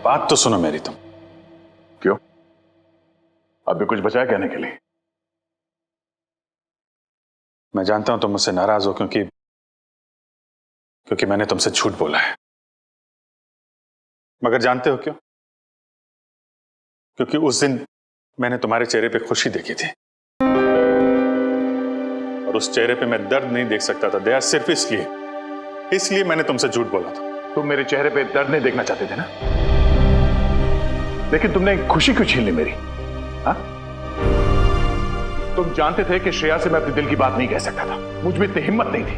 बात तो सुनो मेरी तुम। क्यों? अब भी कुछ बचा है कहने के लिए? मैं जानता हूं तुम मुझसे नाराज हो क्योंकि मैंने तुमसे झूठ बोला है। मगर जानते हो क्यों? क्योंकि उस दिन मैंने तुम्हारे चेहरे पे खुशी देखी थी और उस चेहरे पे मैं दर्द नहीं देख सकता था दया, सिर्फ इसलिए मैंने तुमसे झूठ बोला था। तुम मेरे चेहरे पे दर्द नहीं देखना चाहते थे ना, लेकिन तुमने खुशी क्यों छीन ली मेरी? हाँ? तुम जानते थे कि श्रेया से मैं अपने दिल की बात नहीं कह सकता था, मुझ में इतनी हिम्मत नहीं थी,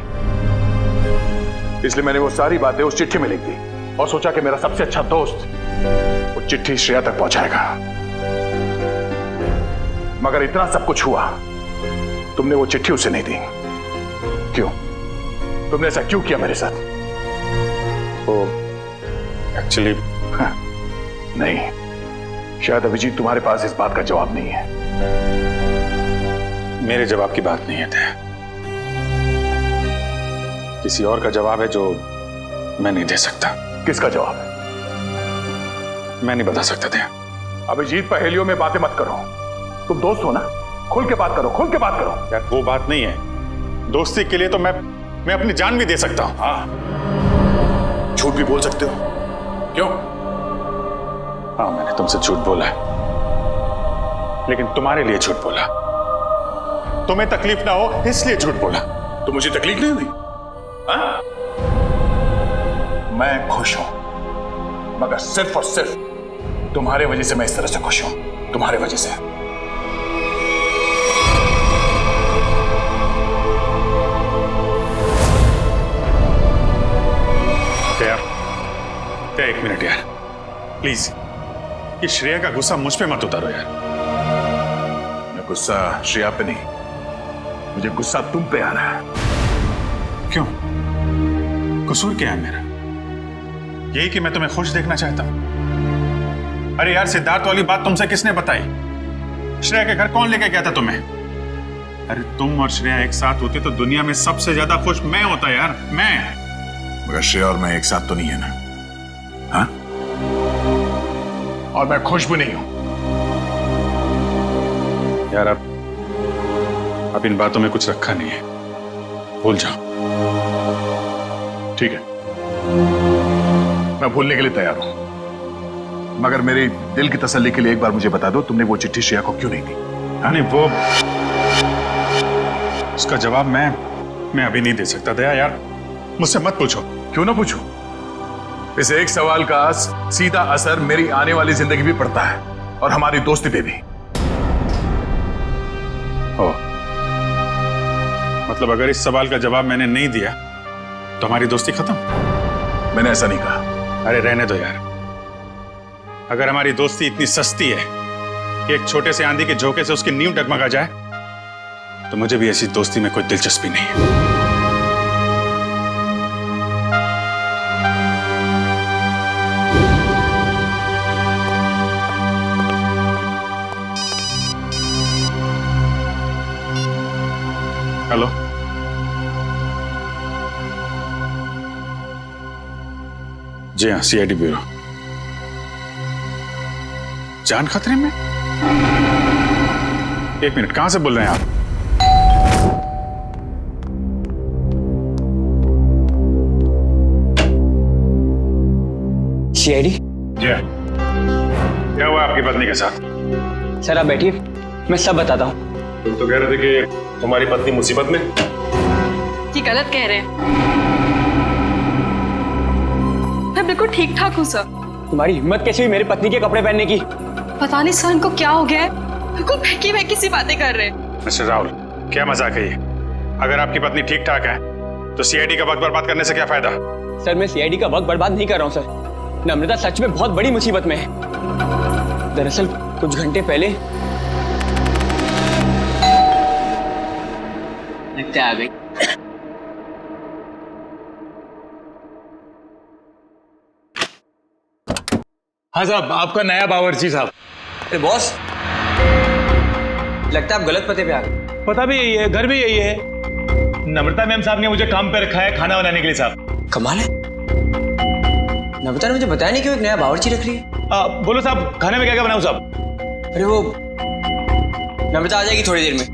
इसलिए मैंने वो सारी बातें उस चिट्ठी में लिख दी और सोचा कि मेरा सबसे अच्छा दोस्त वो चिट्ठी श्रेया तक पहुंचाएगा। मगर इतना सब कुछ हुआ, तुमने वो चिट्ठी उसे नहीं दी। क्यों? तुमने ऐसा क्यों किया मेरे साथ? वो एक्चुअली नहीं, शायद अभिजीत तुम्हारे पास इस बात का जवाब नहीं है। मेरे जवाब की बात नहीं है दया, किसी और का जवाब है जो मैं नहीं दे सकता। किसका जवाब है? मैं नहीं बता सकता दया। अभिजीत, पहेलियों में बातें मत करो, तुम दोस्त हो ना, खुल के बात करो, खुल के बात करो। यार वो बात नहीं है, दोस्ती के लिए तो मैं अपनी जान भी दे सकता हूं। हाँ, झूठ भी बोल सकते हो। क्यों? हाँ, मैंने तुमसे झूठ बोला है, लेकिन तुम्हारे लिए झूठ बोला, तुम्हें तकलीफ ना हो इसलिए झूठ बोला। तो मुझे तकलीफ नहीं हुई? हाँ? मैं खुश हूं, मगर सिर्फ और सिर्फ तुम्हारे वजह से मैं इस तरह से खुश हूं, तुम्हारे वजह से। क्या 1 मिनट यार, प्लीज, ये श्रेया का गुस्सा मुझ पे मत उतारो यार। मैं गुस्सा श्रेया पे नहीं, मुझे गुस्सा तुम पे आ रहा है। क्यों? कसूर क्या है मेरा? यही कि मैं तुम्हें खुश देखना चाहता हूं। अरे यार, सिद्धार्थ वाली बात तुमसे किसने बताई? श्रेया के घर कौन लेके गया था तुम्हें? अरे तुम और श्रेया एक साथ होते तो दुनिया में सबसे ज्यादा खुश मैं होता यार, मैं। मगर श्रेया और मैं एक साथ तो नहीं है ना? हाँ? और मैं खुश भी नहीं हूं। यार अब इन बातों में कुछ रखा नहीं है, भूल जाओ। ठीक है, मैं भूलने के लिए तैयार हूं, मगर मेरे दिल की तसल्ली के लिए एक बार मुझे बता दो, तुमने वो चिट्ठी श्रेया को क्यों नहीं दी? नहीं, वो उसका जवाब मैं अभी नहीं दे सकता दया यार, मुझसे मत पूछो। क्यों ना पूछूं? इस एक सवाल का सीधा असर मेरी आने वाली जिंदगी भी पड़ता है और हमारी दोस्ती पे भी। ओ, मतलब अगर इस सवाल का जवाब मैंने नहीं दिया तो हमारी दोस्ती खत्म? मैंने ऐसा नहीं कहा। अरे रहने दो यार, अगर हमारी दोस्ती इतनी सस्ती है कि एक छोटे से आंधी के झोंके से उसकी नींव डगमगा जाए, तो मुझे भी ऐसी दोस्ती में कोई दिलचस्पी नहीं है। हेलो, जी हाँ, सीआईडी ब्यूरो। जान खतरे में? 1 मिनट, कहां से बोल रहे हैं आप? सीआईडी? जी हाँ। क्या हुआ आपकी पत्नी के साथ? सर आप बैठिए, मैं सब बताता हूँ। तुम तो कह रहे थे कि तुम्हारी पत्नी मुसीबत में। ये गलत कह रहे हैं, मैं बिल्कुल ठीक ठाक हूँ सर। तुम्हारी हिम्मत कैसे हुई मेरी पत्नी के कपड़े पहनने की? पता नहीं सर इनको क्या हो गया है, बिल्कुल बहकी बहकी सी बातें कर रहे हैं। मिस्टर राहुल, क्या मजाक है ये? अगर आपकी पत्नी ठीक ठाक है तो सीआईडी का वक्त बर्बाद करने से क्या फायदा? सर मैं सीआईडी का वक्त बर्बाद नहीं कर रहा हूँ सर, नम्रता सच में बहुत बड़ी मुसीबत में है। दरअसल कुछ घंटे पहले लगता आ गई। हाँ साहब, आपका नया बावर्ची साहब। अरे बॉस, लगता है आप गलत पते पे आ गए। पता भी यही है, घर भी यही है। नम्रता मैम साहब ने मुझे काम पे रखा है खाना बनाने के लिए साहब। कमाल है, नम्रता ने मुझे बताया नहीं कि वो एक नया बावर्ची रख रही है। बोलो साहब, खाने में क्या क्या बनाऊं साहब? अरे वो नम्रता आ जाएगी थोड़ी देर में,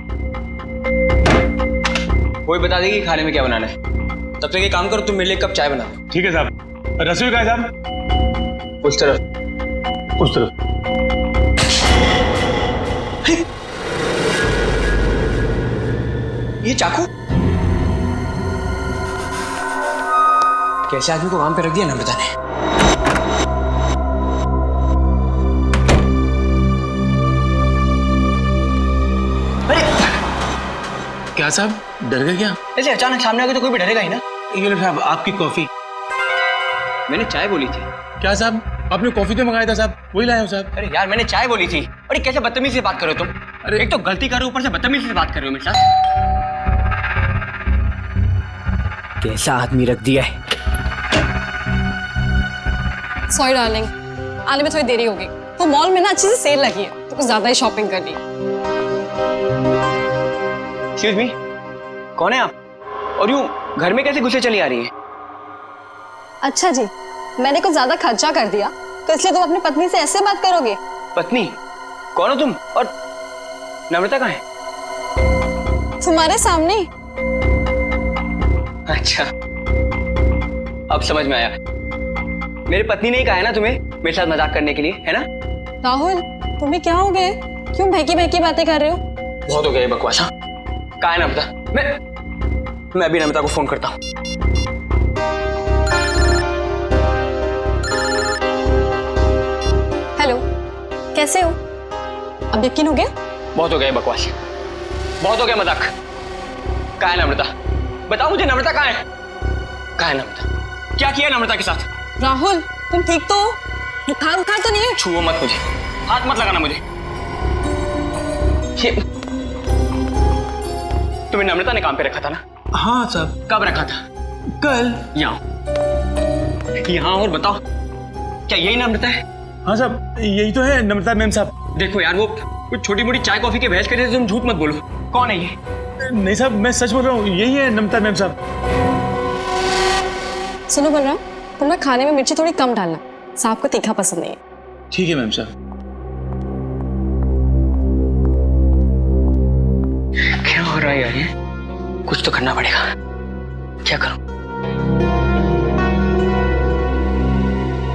वो ही बता देगी खाने में क्या बनाना है। तब तक एक काम करो, तुम मेरे लिए एक कप चाय बना दो। ठीक है साहब। रसोई कहाँ है साहब? उस तरफ। उस तरफ। ये चाकू कैसे आदमी को काम पे रख दिया नम्रता ने? अरे क्या साहब, डर गए क्या? ऐसे अचानक सामने आ गए तो कोई भी डरेगा ही ना। ये लो साहब, आपकी कॉफी। मैंने चाय बोली थी। क्या साहब, आपने कॉफी तो मंगाया था साहब, वही लाया हूँ साहब। अरे यार मैंने चाय बोली थी। अरे कैसे बदतमीजी से बात कर रहे हो तुम? अरे एक तो गलती कर रहे हो, ऊपर से बदतमीजी से बात कर रहे हो मेरे साथ। कैसा आदमी रख दिया है। सॉरी डार्लिंग, आने में थोड़ी देरी होगी। वो मॉल में ना अच्छी सी सेल लगी है तो कुछ ज्यादा ही शॉपिंग कर ली। एक्सक्यूज मी, कौन है आप? और यूं घर में कैसे घुसे चली आ रही है? अच्छा जी, मैंने कुछ ज्यादा खर्चा कर दिया तो इसलिए तुम अपनी पत्नी से ऐसे बात करोगे? पत्नी? कौन हो तुम? और नम्रता कहाँ है? तुम्हारे सामने। अच्छा, अब समझ में आया। मेरी पत्नी ने ही कहा है ना तुम्हें मेरे साथ मजाक करने के लिए, है ना? राहुल, तुम्हें क्या हो गया? क्यों बहकी बहकी बातें कर रहे हो? बहुत हो गया ये बकवास। हाँ, कहाँ है नम्रता? मैं अभी नम्रता को फोन करता हूँ। हेलो, कैसे हो? अब यकीन हो गया? बहुत हो गया ये बकवास, बहुत हो गया मजाक। कहाँ है नम्रता? बताओ मुझे, नम्रता कहाँ है? कहाँ है नम्रता? क्या किया नम्रता के साथ? राहुल, तुम ठीक तो हो? बुखार उखार तो नहीं है? छुओ मत मुझे, हाथ मत लगाना मुझे। ये तुम्हें नम्रता ने काम पे रखा था ना? हाँ साहब। कब रखा था? कल। यहाँ और बताओ, क्या यही नम्रता है? हाँ साहब, यही तो है नम्रता मैम साहब। देखो यार, वो कुछ छोटी मोटी चाय कॉफी के बहस कर रहे थे, तुम झूठ मत बोलो। कौन है ये? नहीं साहब, मैं सच बोल रहा हूँ, यही है नम्रता मैम साहब। सुनो बलराम, तुम ना खाने में मिर्ची थोड़ी कम डालना, साहब को तीखा पसंद नहीं है। ठीक है मैम साहब। क्या हो रहा है यार? ये कुछ तो करना पड़ेगा। क्या करूं?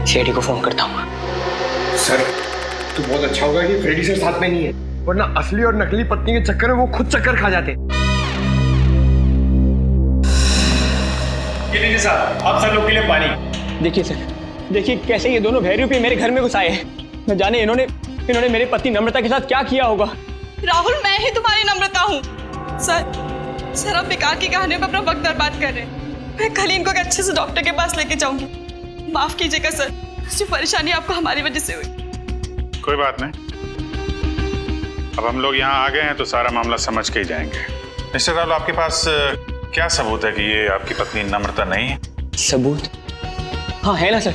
शेडी को फोन करता हूँ। सर, तो बहुत अच्छा होगा कि फ्रेडी सर साथ में नहीं है, वरना असली और नकली पत्नी के चक्कर में वो खुद चक्कर खा जाते। ये लीजिए साहब, आप सब लोग के लिए पानी। देखिए सर, देखिए कैसे ये दोनों भैरूपी मेरे घर में घुस आए हैं। न जाने इन्होंने मेरे पत्नी नम्रता के साथ क्या किया होगा। राहुल, मैं ही तुम्हारी नम्रता हूँ। सर आप बेकार की कहानियों में अपना वक्त बर्बाद कर रहे हैं। मैं कल इनको एक अच्छे से डॉक्टर के पास लेके जाऊंगी। माफ कीजिएगा सर, जो परेशानी आपको हमारी वजह से हुई। कोई बात नहीं, अब हम लोग यहाँ आ गए हैं तो सारा मामला समझ के ही जाएंगे। मिस्टर राहुल, आपके पास क्या सबूत है कि ये आपकी पत्नी नम्रता नहीं है? सबूत? हाँ है ना सर,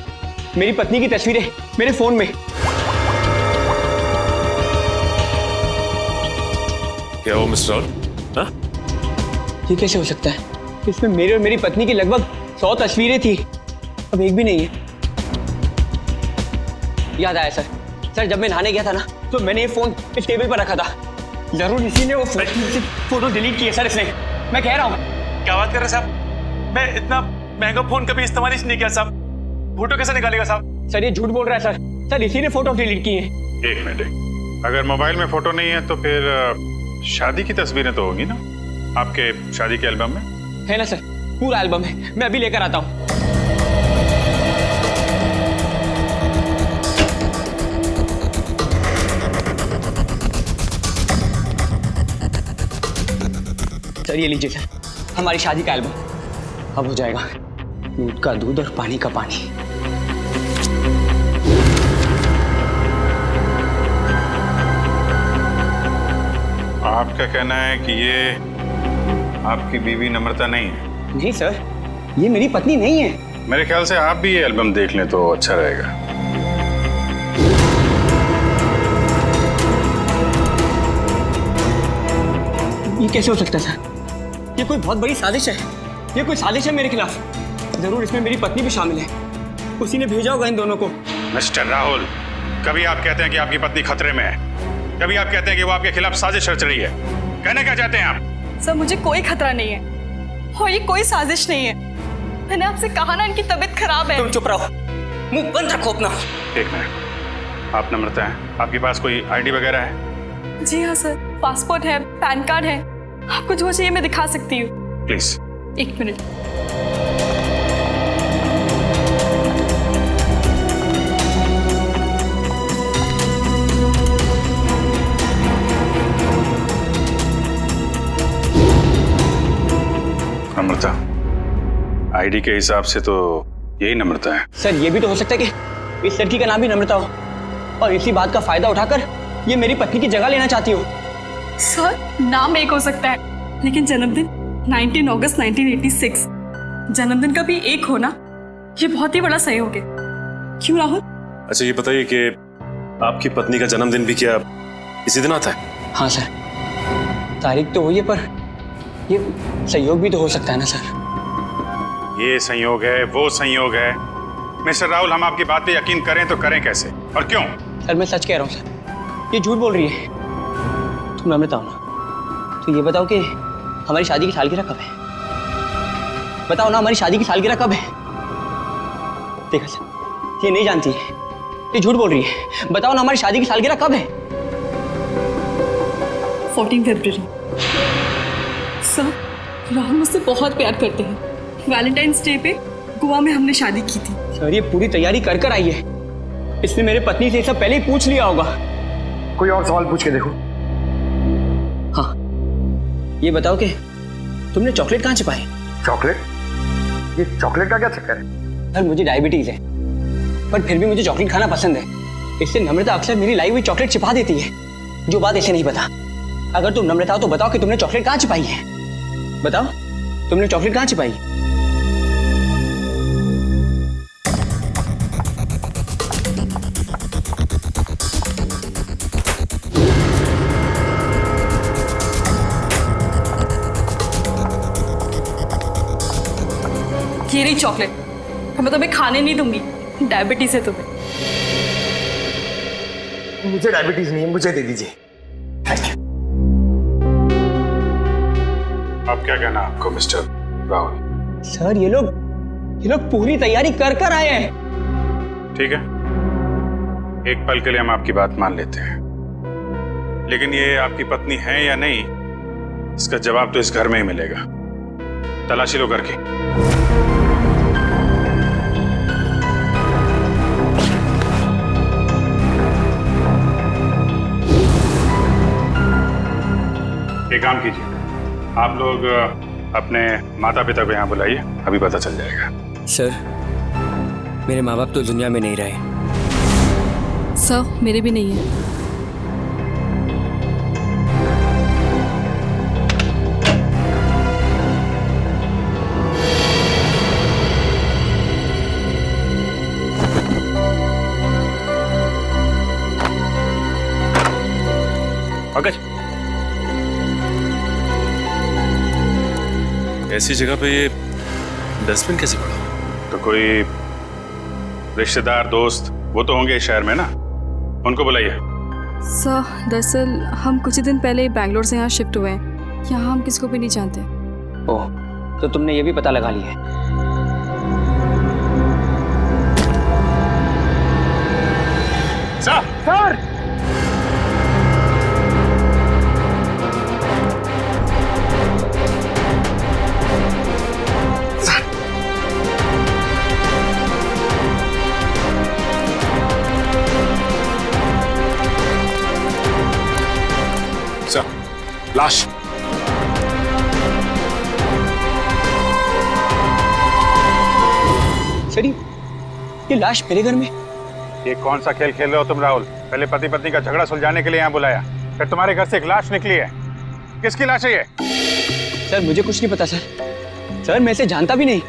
मेरी पत्नी की तस्वीरें मेरे फोन में। क्या हो मिस्टर राहुल? हाँ? ये कैसे हो सकता है? इसमें मेरे और मेरी पत्नी की लगभग 100 तस्वीरें थी, अब एक भी नहीं है। याद आया सर, जब मैं नहाने गया था ना तो मैंने ये फोन इस टेबल पर रखा था। जरूर इसी ने वो फोटो डिलीट की है सर इसने। मैं कह रहा हूँ। क्या बात कर रहे हैं साहब? मैं इतना महंगा फोन कभी इस्तेमाल ही नहीं किया साहब। फोटो कैसे निकालेगा साहब? सर ये झूठ बोल रहा है सर इसी ने फोटो डिलीट की है। एक मिनट, अगर मोबाइल में फोटो नहीं है तो फिर शादी की तस्वीरें तो होगी ना आपके शादी के एल्बम में? है ना सर, पूरा एल्बम है, मैं अभी लेकर आता हूँ। सर ये लीजिए सर, हमारी शादी का एल्बम। अब हो जाएगा दूध का दूध और पानी का पानी। आपका कहना है कि ये आपकी बीवी नम्रता नहीं है? नहीं सर, ये मेरी पत्नी नहीं है। मेरे ख्याल से आप भी ये एल्बम देख लें तो अच्छा रहेगा। ये कैसे हो सकता है सर? ये कोई बहुत बड़ी साजिश है, ये कोई साजिश है मेरे खिलाफ। जरूर इसमें मेरी पत्नी भी शामिल है, उसी ने भेजा होगा इन दोनों को। मिस्टर राहुल, कभी आप कहते हैं कि आपकी पत्नी खतरे में है, कभी आप कहते हैं कि वो आपके खिलाफ साजिश रच रही है। कहना क्या चाहते हैं आप? सर मुझे कोई खतरा नहीं है और ये कोई साजिश नहीं है। मैंने आपसे कहा ना इनकी तबीयत खराब है। तुम चुप रहो, मुंह बंद रखो अपना। एक मिनट, आप नम्रता हैं, आपके पास कोई आईडी वगैरह है? जी हाँ सर, पासपोर्ट है, पैन कार्ड है, आपको जो चाहिए मैं दिखा सकती हूँ। प्लीज। एक मिनट। नम्रता, आईडी के हिसाब से तो यही नम्रता है। सर ये भी तो हो सकता है कि इस लड़की का नाम भी नम्रता हो और इसी बात का फायदा उठाकर ये मेरी पत्नी की जगह लेना चाहती हो। सर नाम एक हो सकता है लेकिन जन्मदिन 19 अगस्त 1986, जन्मदिन का भी एक होना ये बहुत ही बड़ा सहयोग है। क्यों राहुल? अच्छा ये बताइए कि आपकी पत्नी का जन्मदिन भी क्या इसी दिन आता है? हाँ सर, तारीख तो वही है पर ये सहयोग भी तो हो सकता है ना सर। ये संयोग है, वो संयोग है। मिस्टर राहुल, हम आपकी बात पे यकीन करें तो करें कैसे और क्यों? सर मैं सच कह रहा हूँ सर, ये झूठ बोल रही है। तुम नम्रता हो ना, तो ये बताओ कि हमारी शादी की सालगिरह कब है? बताओ ना हमारी शादी की सालगिरह कब है? देखा सर, ये नहीं जानती है, ये झूठ बोल रही है। बताओ ना हमारी शादी की सालगिरह कब है? 14 फरवरी। सर राहुल मुझसे बहुत प्यार करते हैं। वैलेंटाइंस डे पे गोवा में हमने शादी की थी। सर ये पूरी तैयारी कर कर आई है, इसने मेरे पत्नी से ये सब पहले ही पूछ लिया होगा। कोई और सवाल पूछ के देखो। हाँ ये बताओ कि तुमने चॉकलेट कहाँ छिपाई? चॉकलेट? ये चॉकलेट का क्या चक्कर है? सर मुझे डायबिटीज है पर फिर भी मुझे चॉकलेट खाना पसंद है, इससे नम्रता अक्सर मेरी लाई हुई चॉकलेट छिपा देती है, जो बात इसे नहीं पता। अगर तुम नम्रता हो तो बताओ कि तुमने चॉकलेट कहाँ छिपाई है? बताओ तुमने चॉकलेट कहाँ छिपाई? ये रही चॉकलेट, मैं तुम्हें खाने नहीं दूंगी, डायबिटीज है तुम्हें। मुझे डायबिटीज नहीं है, मुझे दे दीजिए। Thank you. अब क्या कहना आपको मिस्टर राहुल? सर ये लोग पूरी तैयारी कर कर आए हैं। ठीक है, एक पल के लिए हम आपकी बात मान लेते हैं, लेकिन ये आपकी पत्नी है या नहीं इसका जवाब तो इस घर में ही मिलेगा। तलाशी लो घर की। एक काम कीजिए, आप लोग अपने माता पिता को यहाँ बुलाइए, अभी पता चल जाएगा। सर मेरे माँ बाप तो दुनिया में नहीं रहे। सर मेरे भी नहीं है। पंकज, ऐसी जगह पे ये डस्टबिन कैसे पड़ा? तो कोई रिश्तेदार दोस्त वो तो होंगे इस शहर में ना, उनको बुलाइए। सर दरअसल हम कुछ ही दिन पहले बैंगलोर से यहाँ शिफ्ट हुए हैं, यहाँ हम किसी को भी नहीं जानते। ओह तो तुमने ये भी पता लगा लिया है? सर लाश। सर ये लाश मेरे घर में? ये कौन सा खेल खेल रहे हो तुम राहुल? पहले पति पत्नी का झगड़ा सुलझाने के लिए यहाँ बुलाया, फिर तुम्हारे घर से एक लाश निकली है। किसकी लाश है ये? सर मुझे कुछ नहीं पता सर। सर मैं इसे जानता भी नहीं।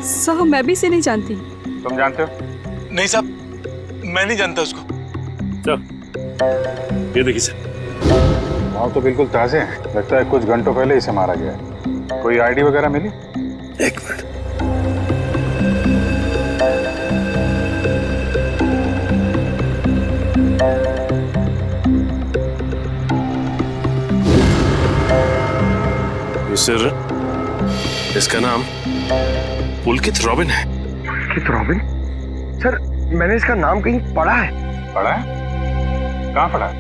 सर मैं भी इसे नहीं जानती। तुम जानते हो? नहीं साहब, मैं नहीं जानता उसको। चल ये देखिए सर। तो बिल्कुल ताजे हैं, लगता है कुछ घंटों पहले इसे मारा गया है। कोई आईडी वगैरह मिली? एक मिनट। मिस्टर, इसका नाम पुलकित रॉबिन है। पुलकित रॉबिन? सर मैंने इसका नाम कहीं पढ़ा है। पढ़ा है? कहाँ पढ़ा है?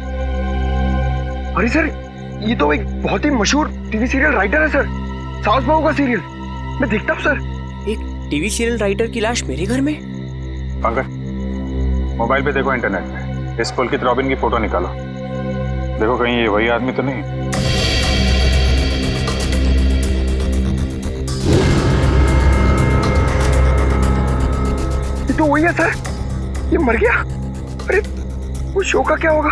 अरे सर ये तो एक बहुत ही मशहूर टीवी सीरियल राइटर है सर, साउथ बहू का सीरियल मैं देखता हूँ सर। एक टीवी सीरियल राइटर की लाश मेरे घर में? पंकज, मोबाइल पे देखो, इंटरनेट पे इस पुलकित रॉबिन की फोटो निकालो, देखो कहीं ये वही आदमी तो नहीं। ये तो वही है सर, ये मर गया। अरे उस शो का क्या होगा?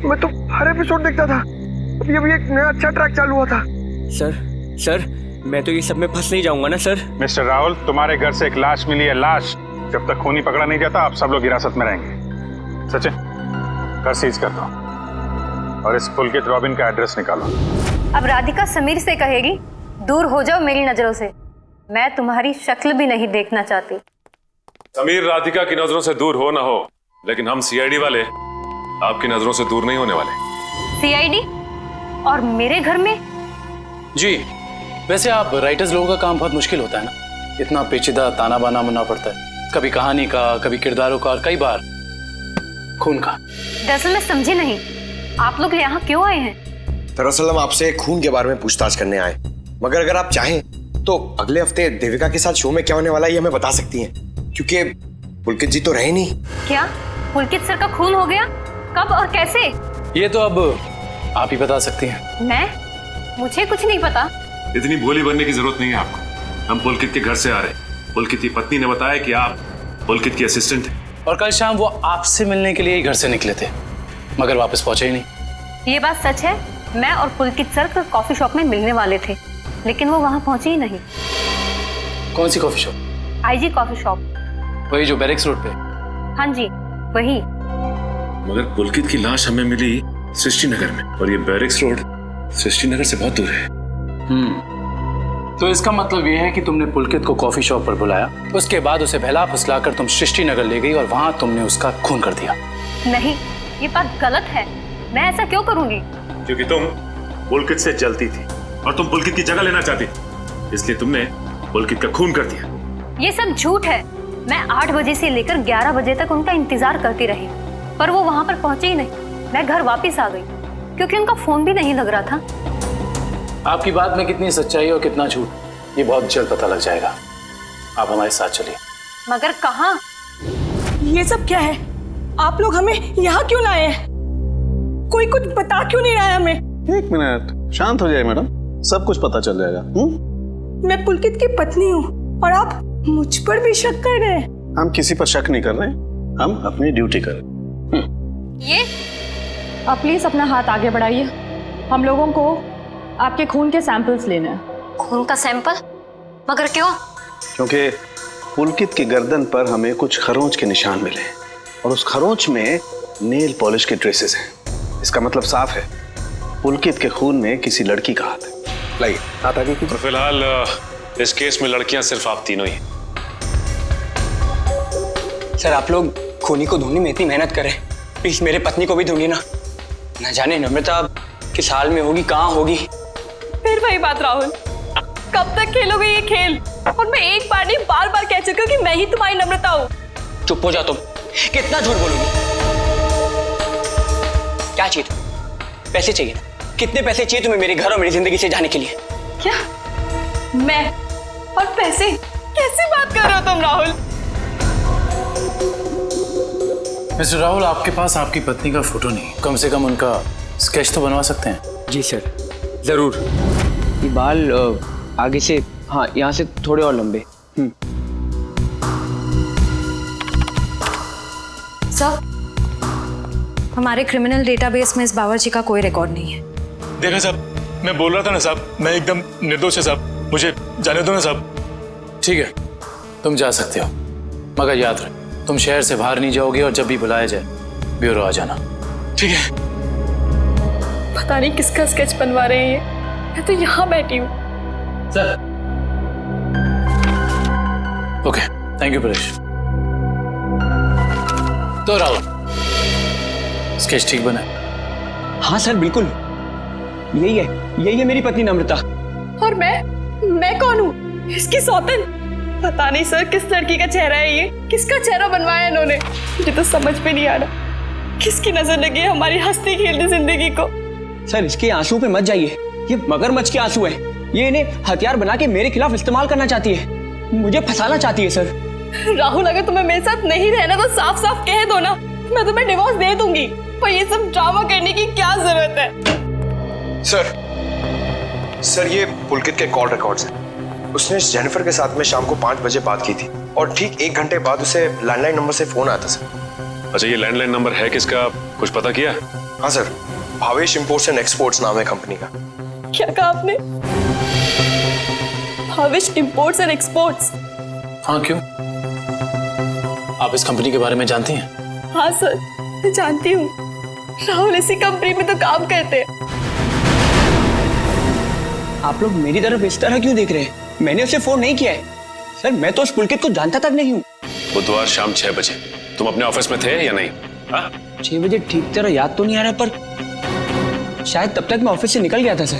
मैं तो हर एपिसोड देखता था, अभी एक नया अच्छा ट्रैक चालू हुआ था। सर मैं तो ये सब में फंस नहीं जाऊंगा ना सर? मिस्टर राहुल, तुम्हारे घर से एक लाश मिली है, लाश। जब तक खूनी पकड़ा नहीं जाता आप सब लोग हिरासत में रहेंगे। सचिन, घर सीज कर दो और इस पुलकित रॉबिन का एड्रेस निकालो। अब राधिका समीर से कहेगी दूर हो जाओ मेरी नजरों से, मैं तुम्हारी शक्ल भी नहीं देखना चाहती। समीर राधिका की नजरों से दूर हो ना हो, लेकिन हम सीआईडी वाले आपकी नजरों से दूर नहीं होने वाले। सीआईडी? और मेरे घर में? जी, वैसे आप राइटर्स लोगों का काम बहुत मुश्किल होता है ना, इतना पेचीदा ताना बाना बनना पड़ता है, कभी कहानी का, कभी किरदारों का और कई बार खून का। दरअसल मैं समझी नहीं, आप लोग यहाँ क्यों आए हैं? दरअसल हम आपसे खून के बारे में पूछताछ करने आए, मगर अगर आप चाहें तो अगले हफ्ते देविका के साथ शो में क्या होने वाला है ये हमें बता सकती हैं, क्योंकि पुलकित जी तो रहे नहीं। क्या पुलकित सर का खून हो गया? कब और कैसे? ये तो अब आप ही बता सकती हैं। मैं? मुझे कुछ नहीं पता। इतनी भोली बनने की जरूरत नहीं है आपको, हम पुलकित के घर से आ रहे हैं। पुलकित की पत्नी ने बताया कि आप पुलकित की असिस्टेंट हैं। और कल शाम वो आपसे मिलने के लिए ही घर से निकले थे, मगर वापस पहुंचे ही नहीं। ये बात सच है, मैं और पुलकित सर कॉफी शॉप में मिलने वाले थे, लेकिन वो वहाँ पहुंचे ही नहीं। कौन सी coffee shop? IG coffee shop. वही जो बैरिक्स रोड पे? हाँ जी वही। मगर पुलकित की लाश हमें मिली सृष्टि नगर में, और ये बैरिक्स रोड सृष्टि नगर से बहुत दूर है। तो इसका मतलब ये है कि तुमने पुलकित को कॉफी शॉप पर बुलाया, उसके बाद उसे बहला फुसलाकर तुम सृष्टि नगर ले गई और वहां तुमने उसका खून कर दिया। नहीं, ये बात गलत है, मैं ऐसा क्यों करूंगी? क्योंकि तुम पुलकित से जलती थी और तुम पुलकित की जगह लेना चाहती थी, इसलिए तुमने पुलकित का खून कर दिया। ये सब झूठ है। मैं 8 बजे से लेकर 11 बजे तक उनका इंतजार करती रही, पर वो वहां पर पहुंचे ही नहीं। मैं घर वापस आ गई क्योंकि उनका फोन भी नहीं लग रहा था। आपकी बात में कितनी सच्चाई और कितना झूठ ये बहुत जल्द पता लग जाएगा। आप हमारे साथ चलिए। मगर कहाँ? ये सब क्या है? आप लोग हमें यहाँ क्यों लाए हैं? कोई कुछ बता क्यों नहीं रहा है हमें? एक मिनट, शांत हो जाए मैडम, सब कुछ पता चल जाएगा। मैं पुलकित की पत्नी हूँ और आप मुझ पर भी शक कर रहे हैं। हम किसी पर शक नहीं कर रहे, हम अपनी ड्यूटी कर रहे। ये आप प्लीज अपना हाथ आगे बढ़ाइए, हम लोगों को आपके खून के सैंपल्स लेने हैं। खून का सैंपल? मगर क्यों? क्योंकि पुलकित की गर्दन पर हमें कुछ खरोंच के निशान मिले और उस खरोंच में नेल पॉलिश के ट्रेसेस हैं। इसका मतलब साफ है, पुलकित के खून में किसी लड़की का हाथ है। लाइए हाथ आगे कीजिए। तो फिलहाल इस केस में लड़कियां सिर्फ आप तीनों ही। सर आप लोग खूनी को ढूंढने में इतनी मेहनत करें, प्लीज मेरे पत्नी को भी ढूंढिए ना। न जाने नम्रता किस हाल में होगी, कहाँ होगी। फिर वही बात राहुल, कब तक खेलोगे ये खेल? और मैं एक बार नहीं बार बार कह चुकी हूँ कि मैं ही तुम्हारी नम्रता हूँ। चुप हो जाओ तुम, कितना झूठ बोलोगी? क्या चाहिए तुम्हें? पैसे चाहिए ना? कितने पैसे चाहिए तुम्हें मेरे घर और मेरी जिंदगी से जाने के लिए? क्या? मैं और पैसे? कैसी बात कर रहे हो तुम राहुल? मिस्टर राहुल, आपके पास आपकी पत्नी का फोटो नहीं, कम से कम उनका स्केच तो बनवा सकते हैं। जी सर जरूर। ये बाल आगे से, हाँ यहाँ से थोड़े और लंबे। सर हमारे क्रिमिनल डेटाबेस में इस बावर्ची का कोई रिकॉर्ड नहीं है। देखा साहब, मैं बोल रहा था ना साहब, मैं एकदम निर्दोष है साहब, मुझे जाने दो ना साहब। ठीक है, तुम जा सकते हो, मगर याद रख तुम शहर से बाहर नहीं जाओगे और जब भी बुलाया जाए ब्यूरो आ जाना। ठीक है। पता नहीं किसका स्केच बनवा रहे हैं ये, मैं तो यहाँ बैठी हूँ। Sir okay, thank you Paresh. तो राहुल, स्केच ठीक बना? हाँ सर बिल्कुल, यही है मेरी पत्नी नम्रता। और मैं कौन हूँ? इसकी सौतन? पता नहीं सर किस लड़की का चेहरा है ये, किसका चेहरा बनवाया इन्होंने, मुझे तो समझ में नहीं आ रहा। किसकी नजर लगी है हमारी हंसती खेलती जिंदगी को? सर इसके आंसू पे मत जाइए, ये मगरमच्छ के आंसू है। ये इन्हें हथियार बना के मेरे खिलाफ इस्तेमाल करना चाहती है, मुझे फंसाना चाहती है। सर राहुल, अगर तुम्हें मेरे साथ नहीं रहना तो साफ साफ कह दो ना, मैं तुम्हें डिवोर्स दे दूंगी। पर ये सब ड्रामा करने की क्या जरूरत है? सर ये पुलकित के कॉल रिकॉर्ड्स हैं। उसने जेनिफर के साथ में शाम को 5 बजे बात की थी और ठीक 1 घंटे बाद उसे लैंडलाइन नंबर से फोन आया था सर। अच्छा, ये लैंडलाइन नंबर है किसका, कुछ पता किया? हाँ sir, Bhavesh imports and exports नाम है कंपनी का। क्या कहा आपने? Bhavesh imports and exports? हाँ, क्यों? आप इस कंपनी के बारे में जानती हैं? हाँ सर, मैं जानती हूँ। राहुल इसी कंपनी में तो काम करते हैं। आप लोग मेरी तरफ इस तरह क्यों देख रहे हैं? मैंने उसे फोन नहीं किया है सर, मैं तो उस पुलकित को जानता तक नहीं हूँ। बुधवार शाम 6 बजे तुम अपने ऑफिस में थे या नहीं? 6 बजे ठीक तरह याद तो नहीं आ रहा, पर शायद तब तक मैं ऑफिस से निकल गया था सर।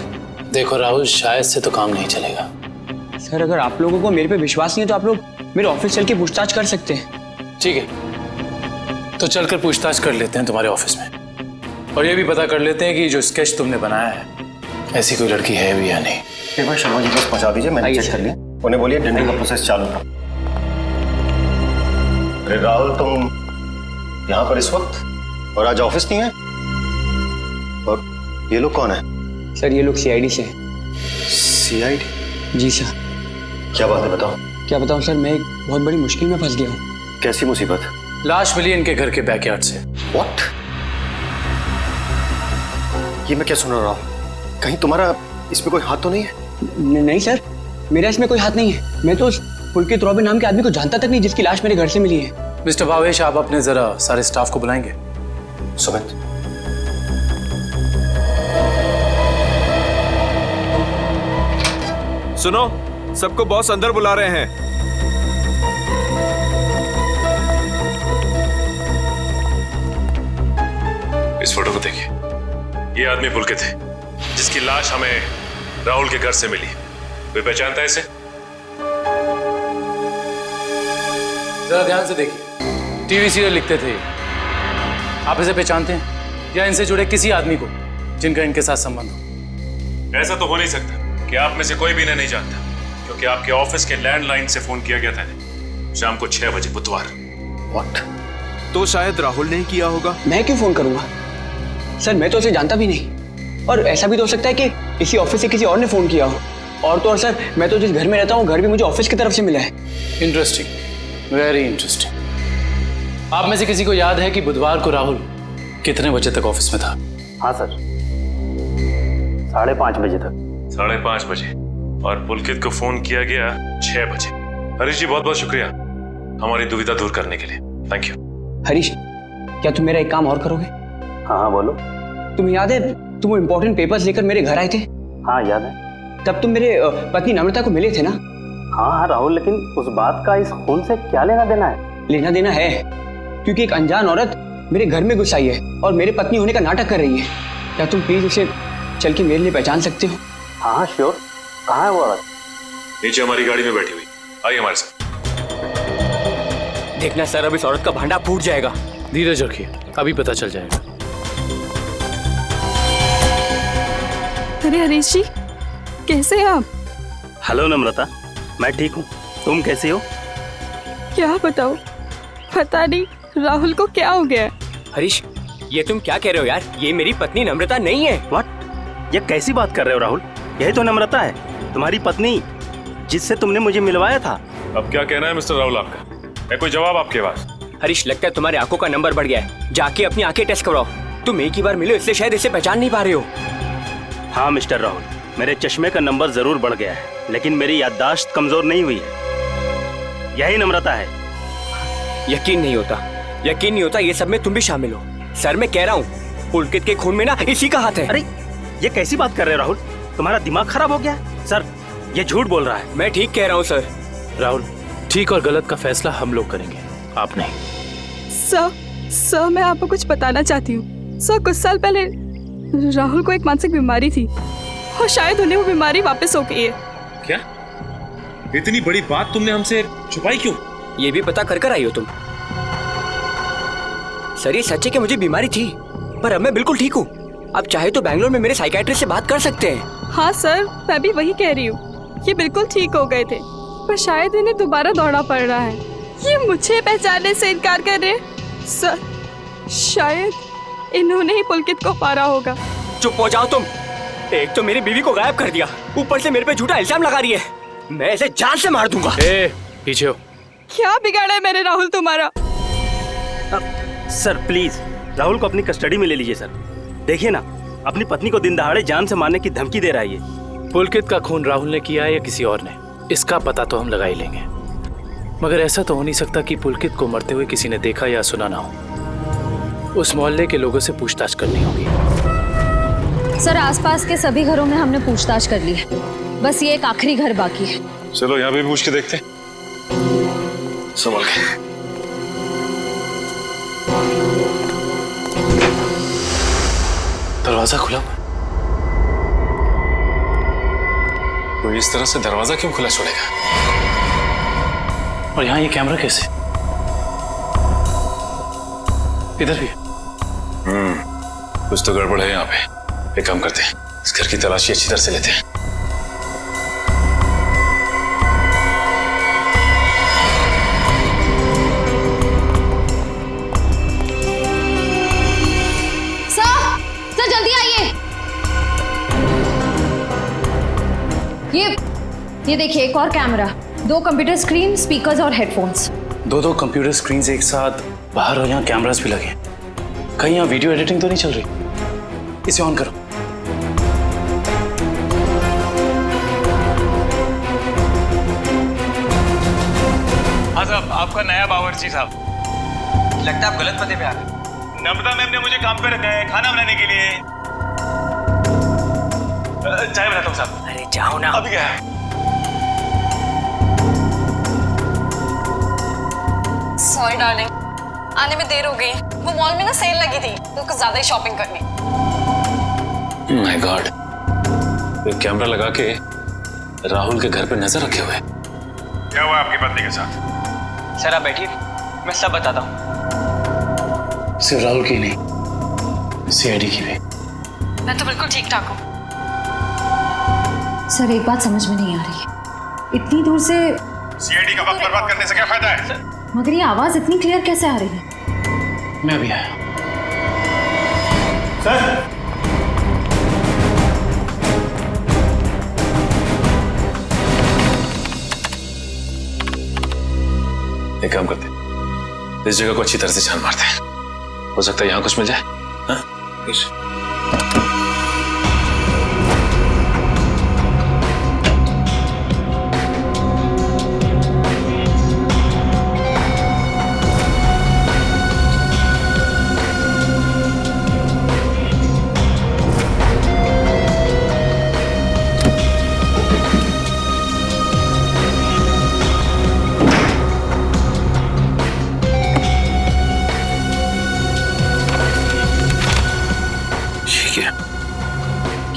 देखो राहुल, शायद से तो काम नहीं चलेगा। सर अगर आप लोगों को मेरे पे विश्वास नहीं है तो आप लोग मेरे ऑफिस चल के पूछताछ कर सकते हैं। ठीक है, तो चलकर पूछताछ कर लेते हैं तुम्हारे ऑफिस में, और ये भी पता कर लेते हैं कि जो स्केच तुमने बनाया है ऐसी कोई लड़की है भी या नहीं। एक बार शर्मा जी के पास पहुंचा दीजिए, मैंने चेक कर लिया। उन्हें बोलिए टेंडरिंग का प्रोसेस चालू था। अरे राहुल, तुम यहाँ पर इस वक्त और आज ऑफिस नहीं है? और ये लोग कौन है? सर ये लोग सीआईडी से। सीआईडी? जी सर। क्या बात है, बताओ। क्या बताऊं सर, मैं एक बहुत बड़ी मुश्किल में फंस गया हूँ। कैसी मुसीबत? लाश मिली इनके घर के बैकयार्ड से। व्हाट? ये मैं क्या सुन रहा हूँ? कहीं तुम्हारा इसमें कोई हाथ तो नहीं है? नहीं सर, मेरा इसमें कोई हाथ नहीं है। मैं तो उस पुलकित रॉबिन नाम के आदमी को जानता तक नहीं जिसकी लाश मेरे घर से मिली है। मिस्टर भावेश, आप अपने जरा सारे स्टाफ को बुलाएंगे। सुमित, सुनो, सबको बॉस अंदर बुला रहे हैं। इस फोटो को देखिए, ये आदमी पुलकित है जिसकी लाश हमें राहुल के घर से मिली। कोई पहचानता है इसे? जरा ध्यान से देखिए, टीवी सीरियल लिखते थे। आप इसे पहचानते हैं या इनसे जुड़े किसी आदमी को जिनका इनके साथ संबंध हो? ऐसा तो हो नहीं सकता कि आप में से कोई भी इन्हें नहीं जानता, क्योंकि आपके ऑफिस के लैंडलाइन से फोन किया गया था शाम को 6 बजे बुधवार। व्हाट? तो शायद राहुल ने किया होगा। मैं क्यों फोन करूंगा सर, मैं तो उसे जानता भी नहीं। और ऐसा भी तो हो सकता है कि इसी ऑफिस से किसी और ने फोन किया हो। और तो और सर, मैं तो जिस घर में रहता हूँ घर भी मुझे ऑफिस की तरफ से मिला है। Interesting, very interesting. आप में से किसी को याद है कि बुधवार को राहुल कितने बजे तक ऑफिस में था? हाँ सर, 5:30 बजे तक। 5:30 बजे, और पुलकित को फोन किया गया 6 बजे। हरीश जी, बहुत बहुत शुक्रिया हमारी दुविधा दूर करने के लिए। Thank you. हरीश, क्या तुम मेरा एक काम और करोगे? हाँ बोलो। तुम्हें याद है तुम वो इम्पोर्टेंट पेपर्स लेकर मेरे घर आए थे? हाँ याद है। तब तुम मेरे पत्नी नम्रता को मिले थे ना? हाँ राहुल, लेकिन उस बात का इस खून से क्या लेना देना है? लेना देना है, क्योंकि एक अनजान औरत मेरे घर में घुस आई है और मेरे पत्नी होने का नाटक कर रही है। क्या तुम प्लीज उसे चल के मेरे लिए पहचान सकते हो? हाँ श्योर। कहाँ है वो औरत? नीचे हमारी गाड़ी में बैठी हुई। आइए हमारे साथ। देखना सर, अब इस औरत का भांडा फूट जाएगा। धीरज रखिए, अभी पता चल जाएगा। अरे हरीश जी, कैसे हैं आप? हेलो नम्रता, मैं ठीक हूँ, तुम कैसी हो? क्या बताओ, पता नहीं राहुल को क्या हो गया। हरीश, ये तुम क्या कह रहे हो यार? ये मेरी पत्नी नम्रता नहीं है। व्हाट? ये कैसी बात कर रहे हो राहुल? यही तो नम्रता है, तुम्हारी पत्नी, जिससे तुमने मुझे मिलवाया था। अब क्या कहना है मिस्टर राहुल आपका? है कोई जवाब आपके पास? हरीश, लगता है तुम्हारी आंखों का नंबर बढ़ गया है। जाके अपनी आंखें टेस्ट करवाओ। तुम एक ही बार मिले इसलिए शायद इसे पहचान नहीं पा रहे हो। हाँ मिस्टर राहुल, मेरे चश्मे का नंबर जरूर बढ़ गया है, लेकिन मेरी याददाश्त कमजोर नहीं हुई है। यही नम्रता है। यकीन नहीं होता ये सब में तुम भी शामिल हो। सर, मैं कह रहा हूँ पुलकित के खून में ना इसी का हाथ है। अरे ये कैसी बात कर रहे हो राहुल? तुम्हारा दिमाग खराब हो गया? सर, ये झूठ बोल रहा है। मैं ठीक कह रहा हूँ सर। राहुल, ठीक और गलत का फैसला हम लोग करेंगे, आप नहीं। सर, मैं आपको कुछ बताना चाहती हूँ। सर, कुछ साल पहले राहुल को एक मानसिक बीमारी थी और शायद उन्हें वो बीमारी वापस हो गई है। क्या इतनी बड़ी बात तुमने हमसे छुपाई क्यों? ये भी पता कर आई हो तुम? सर ये सच है कि मुझे बीमारी थी, पर अब मैं बिल्कुल ठीक हूँ। अब चाहे तो बैंगलोर में मेरे साइकियाट्रिस्ट से बात कर सकते हैं। हाँ सर, मैं भी वही कह रही हूँ। ये बिल्कुल ठीक हो गए थे, पर शायद इन्हें दोबारा दौड़ना पड़ रहा है। ये मुझे पहचानने से इनकार कर रहे हैं। सर शायद इन्होंने ही पुलकित को मारा होगा। चुप हो जाओ तुम। एक तो मेरी बीवी को गायब कर दिया, ऊपर से मेरे पे झूठा इल्जाम लगा रही है। मैं इसे जान से मार दूंगा। पीछे हो। क्या बिगाड़ा है मैंने राहुल तुम्हारा? सर प्लीज राहुल को अपनी कस्टडी में ले लीजिए सर। देखिए ना, अपनी पत्नी को दिन दहाड़े जान से मारने की धमकी दे रहा है ये। पुलकित का खून राहुल ने किया है या किसी और ने, इसका पता तो हम लगा ही लेंगे। मगर ऐसा तो हो नहीं सकता कि पुलकित को मरते हुए किसी ने देखा या सुना ना हो। उस मोहल्ले के लोगों से पूछताछ करनी होगी। सर आसपास के सभी घरों में हमने पूछताछ कर ली है, बस ये एक आखिरी घर बाकी है। चलो यहाँ भी पूछ के देखते। संभल के। दरवाजा खुला। तो इस तरह से दरवाजा क्यों खुला छोड़ेगा? और यहाँ ये कैमरा कैसे? इधर भी। कुछ तो गड़बड़ है यहाँ पे। एक काम करते हैं, इस घर की तलाशी अच्छी तरह से लेते हैं। सर जल्दी आइए। ये देखिए एक और कैमरा, 2 कंप्यूटर स्क्रीन, स्पीकर्स और हेडफोन्स। 2 कंप्यूटर स्क्रीन एक साथ बाहर, और यहाँ कैमरास भी लगे। कहीं यहाँ वीडियो एडिटिंग तो नहीं चल रही? इसे ऑन करो। हाँ साहब, आपका नया बावर्ची साहब। लगता है आप गलत पते पे आ गए। नम्रता मैम ने मुझे काम पे रखा है खाना बनाने के लिए। चाय बनाता हूँ साहब। अरे जाओ ना। अभी क्या है? सॉरी डार्लिंग, आने में देर हो गई। वो मॉल में ना सेल लगी थी तो कुछ ज्यादा ही शॉपिंग करनी। माय गॉड, एक कैमरा लगा के राहुल के घर पे नजर रखे हुए। क्या हुआ आपकी पत्नी के साथ? सर आप बैठिए, मैं सब बताता हूँ। सिर्फ राहुल की नहीं, सीआईडी की भी। मैं तो बिल्कुल ठीक ठाक हूँ। सर एक बात समझ में नहीं आ रही है, इतनी दूर से सीआईडी का वक्त बर्बाद करने से क्या फायदा है? मगर ये आवाज इतनी क्लियर कैसे आ रही है? मैं भी आया। सर एक काम करते हैं, इस जगह को अच्छी तरह से छान मारते हैं। हो सकता है यहाँ कुछ मिल जाए। हाँ?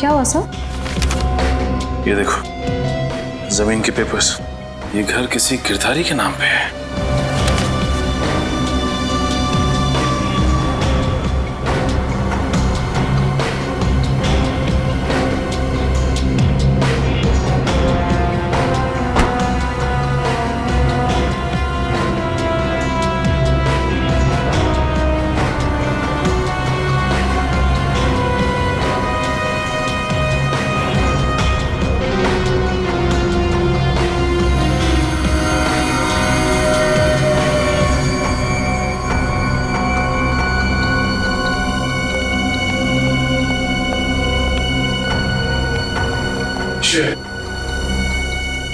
क्या हुआ सर? ये देखो, जमीन के पेपर्स। ये घर किसी गिरधारी के नाम पे है।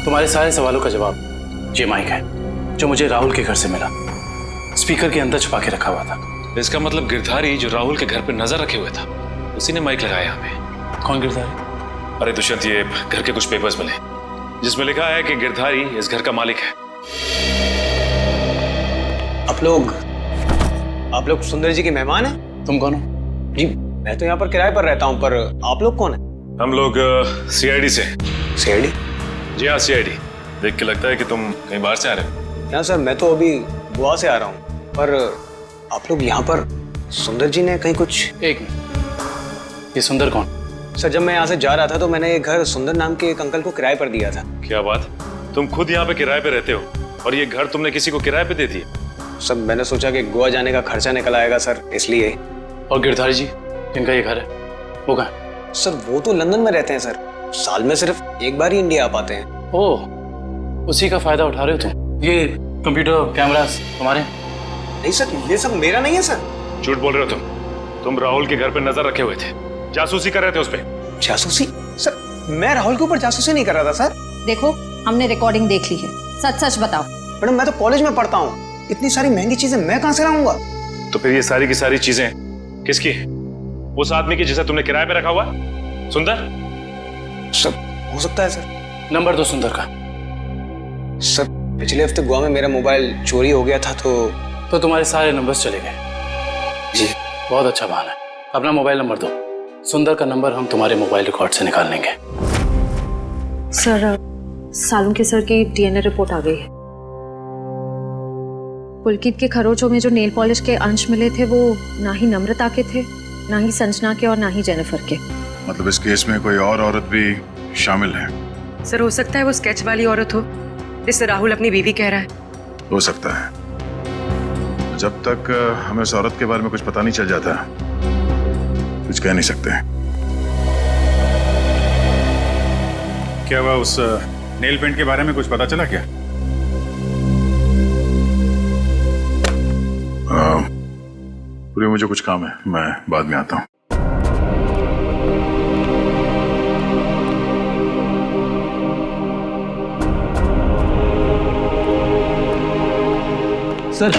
तुम्हारे सारे सवालों का जवाब ये माइक है, जो मुझे राहुल के घर से मिला। स्पीकर के अंदर छुपा के रखा हुआ था। इसका मतलब गिरधारी जो राहुल के घर पे नजर रखे हुए था, उसी ने माइक लगाया यहाँ पे। कौन गिरधारी? अरे दुष्यंत, ये घर के कुछ पेपर्स मिले जिसमें लिखा है कि गिरधारी इस घर का मालिक है। आप लोग सुंदर जी के मेहमान हैं? तुम कौन हो? जी मैं तो यहाँ पर किराए पर रहता हूँ, पर आप लोग कौन हैं? हम लोग सीआईडी से। सीआईडी? जी हाँ, सीआईडी। देख के लगता है कि तुम कहीं बाहर से आ रहे हो। क्या सर, मैं तो अभी गोवा से आ रहा हूँ, पर आप लोग यहाँ पर सुंदर जी ने कहीं कुछ। एक मिनट, ये सुंदर कौन? सर, जब मैं यहाँ से जा रहा था तो मैंने एक घर सुंदर नाम के एक अंकल को किराए पर दिया था। क्या बात, तुम खुद यहाँ पे किराए पे रहते हो और ये घर तुमने किसी को किराए पे दे दिया? सर, मैंने सोचा कि गोवा जाने का खर्चा निकल आएगा सर, इसलिए। और गिरधारी जी, इनका ये घर है, वो कहाँ है? सर, वो तो लंदन में रहते हैं सर, साल में सिर्फ एक बार ही इंडिया आ पाते हैं। ओह, उसी का फायदा उठा रहे हो तुम? ये कंप्यूटर कैमरास तुम्हारे? नहीं सर, ये सब मेरा नहीं है सर। झूठ बोल रहे हो तुम राहुल के घर पे नजर रखे हुए थे, जासूसी कर रहे थे उस पे। जासूसी? सर, मैं राहुल के ऊपर जासूसी नहीं कर रहा था सर। देखो, हमने रिकॉर्डिंग देख ली है, सच सच बताओ। मैडम, मैं तो कॉलेज में पढ़ता हूँ, इतनी सारी महंगी चीजें मैं कहाँ से लाऊंगा? तो फिर ये सारी की सारी चीजें किसकी? उस आदमी की जिसे तुमने किराए पे रखा हुआ, सुंदर? सर, हो सकता है सर। नंबर दो सुंदर का। सर, पिछले हफ्ते गोवा में मेरा मोबाइल चोरी हो गया था तो तुम्हारे सारे नंबर्स चले गए? जी। बहुत अच्छा बहाना है। अपना मोबाइल नंबर दो, सुंदर का नंबर हम तुम्हारे मोबाइल रिकॉर्ड से निकाल लेंगे। सर, सालुंके सर की डीएनए रिपोर्ट आ गई है। पुलकित के खरोचों में जो नेल पॉलिश के अंश मिले थे वो ना ही नम्रता के थे, ना ही संजना के और ना ही जेनिफर के। मतलब इस केस में कोई और औरत भी शामिल है? सर, हो सकता है वो स्केच वाली औरत हो जिससे राहुल अपनी बीवी कह रहा है। हो सकता है। जब तक हमें उस औरत के बारे में कुछ पता नहीं चल जाता, कुछ कह नहीं सकते। क्या हुआ, उस नेल पेंट के बारे में कुछ पता चला क्या? पूरी मुझे कुछ काम है, मैं बाद में आता हूँ। सर,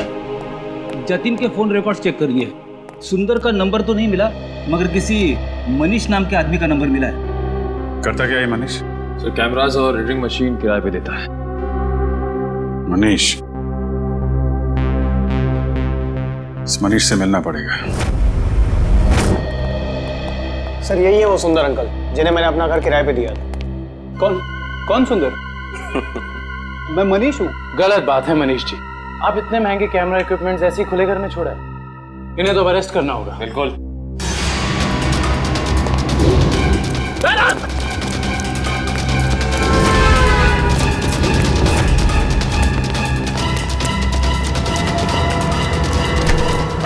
जतिन के फोन रिकॉर्ड्स चेक करिए। सुंदर का नंबर तो नहीं मिला, मगर किसी मनीष नाम के आदमी का नंबर मिला है। करता क्या है मनीष? सर, कैमरास और रीडिंग मशीन किराए पे देता है। मनीष? इस मनीष से मिलना पड़ेगा। सर, यही है वो सुंदर अंकल जिन्हें मैंने अपना घर किराए पे दिया था। कौन सुंदर? मैं मनीष हूँ। गलत बात है मनीष जी, आप इतने महंगे कैमरा इक्विपमेंट्स ऐसे ही खुले घर में छोड़ा है, इन्हें तो अरेस्ट करना होगा। बिल्कुल।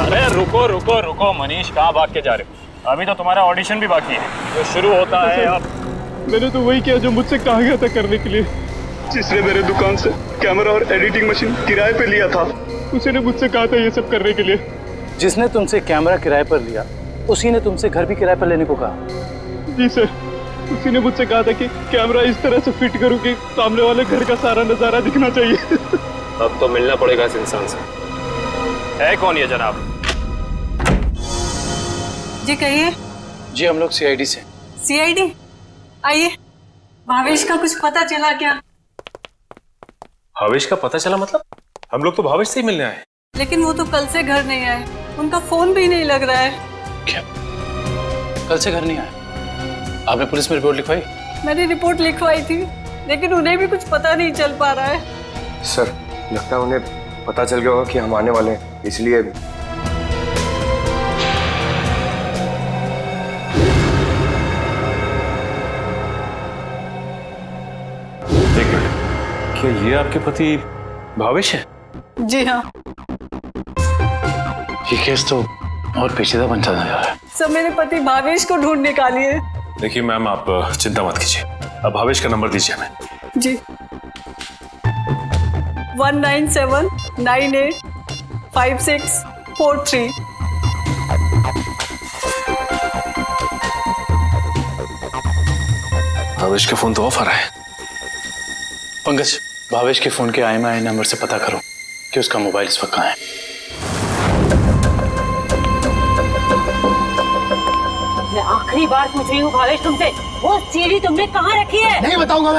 अरे रुको रुको रुको मनीष, कहाँ भाग के जा रहे हो? अभी तो तुम्हारा ऑडिशन भी बाकी है, जो शुरू होता है अब। मैंने तो वही किया जो मुझसे कहा गया था करने के लिए। जिसने मेरे दुकान से कैमरा और एडिटिंग मशीन किराए पे लिया था, उसी ने मुझसे कहा था ये सब करने के लिए। जिसने तुमसे कैमरा किराए पर लिया, उसी ने तुमसे घर भी किराए पर लेने को कहा? जी सर, उसी ने मुझसे कहा था कि कैमरा इस तरह से फिट करूं कि सामने वाले घर का सारा नजारा दिखना चाहिए। अब तो मिलना पड़ेगा इस इंसान से। है कौन ये जनाब? जी कहिए। जी, हम लोग सीआईडी से। सीआईडी? आइए। भावेश का कुछ पता चला क्या? भावेश का पता चला मतलब? हम लोग तो भावेश से ही मिलने आए। लेकिन वो तो कल से घर नहीं आए, उनका फोन भी नहीं लग रहा है। क्या? कल से घर नहीं आए? आपने पुलिस में रिपोर्ट लिखवाई? मैंने रिपोर्ट लिखवाई थी, लेकिन उन्हें भी कुछ पता नहीं चल पा रहा है। सर, लगता है उन्हें पता चल गया होगा कि हम आने वाले हैं, इसलिए। क्या ये आपके पति भावेश है? जी हाँ। ये केस तो और पेचीदा बनता जा रहा है। सब मेरे पति भावेश को ढूंढ निकालिए। देखिए मैम, आप चिंता मत कीजिए, अब भावेश का नंबर दीजिए हमें। जी। 197985643। भावेश का फोन तो ऑफ आ रहा है। पंकज, भावेश के फोन के IMEI नंबर से पता करो कि उसका मोबाइल इस वक्त कहाँ है। मैं आखिरी बार पूछ रही हूँ भावेश तुमसे, वो सीढ़ी तुमने कहाँ रखी है? नहीं बताऊंगा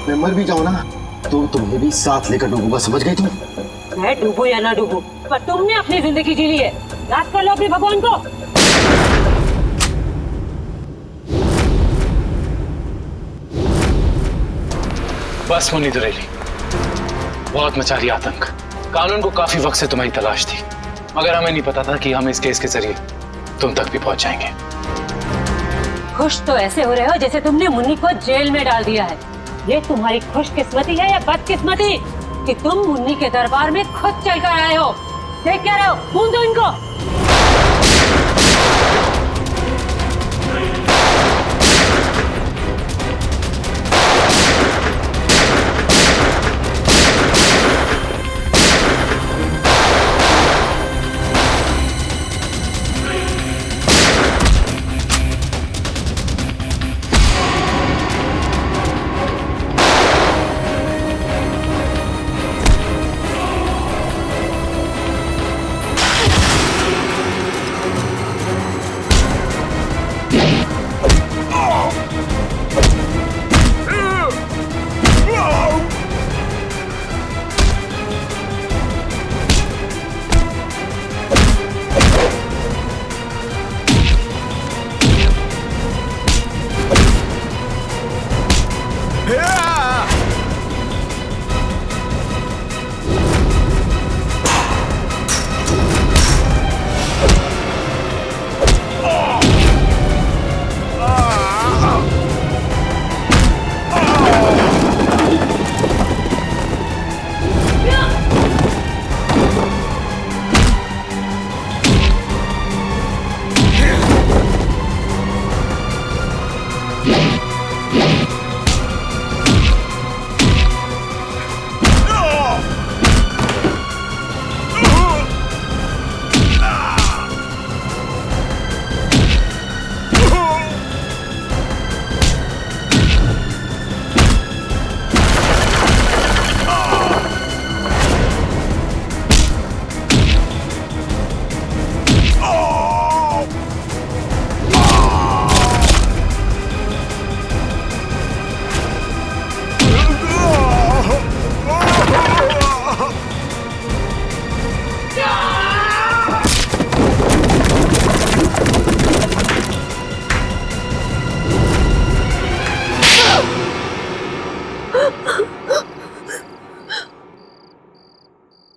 मैं मर भी जाऊँ ना तो तुम्हें भी साथ लेकर डूबूंगा, समझ गई तुम? मैं डूबू या ना डूबू, पर तुमने अपनी जिंदगी जी ली है, याद कर लो अपने भगवान को। बस मुन्नी दुरेली, बहुत मचा रही आतंक। कानून को काफी वक्त से तुम्हारी तलाश थी, मगर हमें नहीं पता था कि हम इस केस के जरिए तुम तक भी पहुंच जाएंगे। खुश तो ऐसे हो रहे हो जैसे तुमने मुन्नी को जेल में डाल दिया है। ये तुम्हारी खुशकिस्मती है या बदकिस्मती कि तुम मुन्नी के दरबार में खुद चलकर आए हो? देख क्या रहे हो? खून दो इनको।